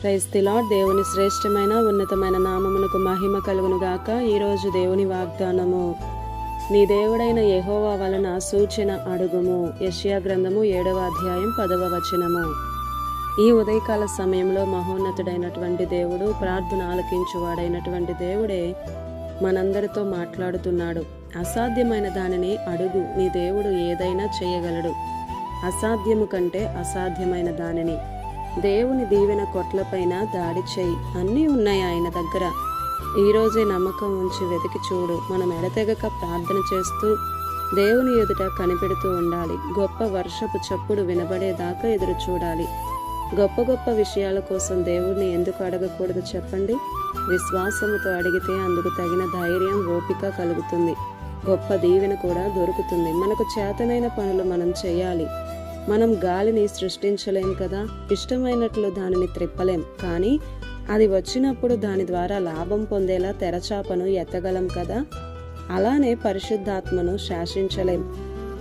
Praise the lord. దేవుని శ్రేష్టమైన ఉన్నతమైన నామమునకు మహిమ కలుగును గాక. ఈరోజు దేవుని వాగ్దానము, నీ దేవుడైన యెహోవా వలన సూచన అడుగుము. యెషయా గ్రంథము 7వ అధ్యాయం 10వ వచనము. ఈ ఉదయకాల సమయంలో మహోన్నతుడైనటువంటి దేవుడు, ప్రార్థన ఆలకించువాడైనటువంటి దేవుడే మనందరితో మాట్లాడుతున్నాడు. అసాధ్యమైన దానిని అడుగు, నీ దేవుడు ఏదైనా చేయగలడు. అసాధ్యము కంటే అసాధ్యమైన దానిని, దేవుని దీవెన కొట్లపైన దాడి చేయి. అన్నీ ఉన్నాయి ఆయన దగ్గర. ఈరోజే నమ్మకం ఉంచి వెతికి చూడు. మనం ఎడతెగక ప్రార్థన చేస్తూ దేవుని ఎదుట కనిపెడుతూ ఉండాలి. గొప్ప వర్షపు చప్పుడు వినబడేదాకా ఎదురు చూడాలి. గొప్ప గొప్ప విషయాల కోసం దేవుడిని ఎందుకు అడగకూడదు చెప్పండి? విశ్వాసముతో అడిగితే అందుకు తగిన ధైర్యం, ఓపిక కలుగుతుంది. గొప్ప దీవెన కూడా దొరుకుతుంది. మనకు చేతనైన పనులు మనం చేయాలి. మనం గాలిని సృష్టించలేం కదా, ఇష్టమైనట్లు దానిని త్రిప్పలేం. కానీ అది వచ్చినప్పుడు దాని ద్వారా లాభం పొందేలా తెరచాపను ఎత్తగలం కదా. అలానే పరిశుద్ధాత్మను శాసించలేం,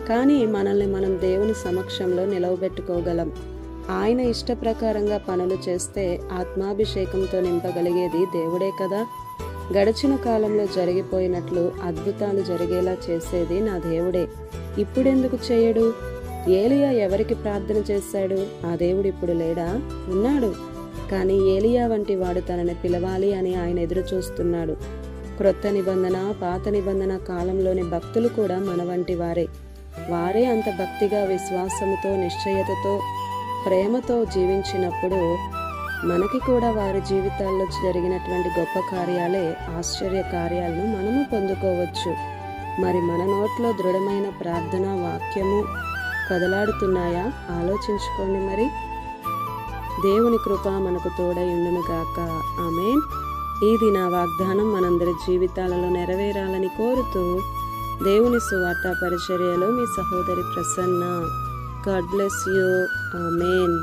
కానీ మనల్ని మనం దేవుని సమక్షంలో నిలవబెట్టుకోగలం. ఆయన ఇష్ట ప్రకారంగా పనులు చేస్తే ఆత్మాభిషేకంతో నింపగలిగేది దేవుడే కదా. గడిచిన కాలంలో జరిగిపోయినట్లు అద్భుతాలు జరిగేలా చేసేది నా దేవుడే. ఇప్పుడెందుకు చేయడు? ఏలియా ఎవరికి ప్రార్థన చేశాడు? ఆ దేవుడు ఇప్పుడు లేడా? ఉన్నాడు. కానీ ఏలియా వంటి వాడు తనని పిలవాలి అని ఆయన ఎదురు చూస్తున్నాడు. క్రొత్త నిబంధన, పాత నిబంధన కాలంలోని భక్తులు కూడా మన వంటి వారే అంత భక్తిగా, విశ్వాసముతో, నిశ్చయతతో, ప్రేమతో జీవించినప్పుడు మనకి కూడా వారి జీవితాల్లో జరిగినటువంటి గొప్ప కార్యాలే, ఆశ్చర్య కార్యాలను మనము పొందుకోవచ్చు. మరి మన నోట్లో దృఢమైన ప్రార్థన వాక్యము కదలాడుతున్నాయా? ఆలోచించుకోండి. మరి దేవుని కృప మనకు తోడై ఉండును గాక. ఆమేన్. ఈ దిన వాగ్దానం మనందరి జీవితాలలో నెరవేరాలని కోరుతూ దేవుని సువార్త పరిచర్యలో మీ సహోదరి Prasanna. God bless you. Amen.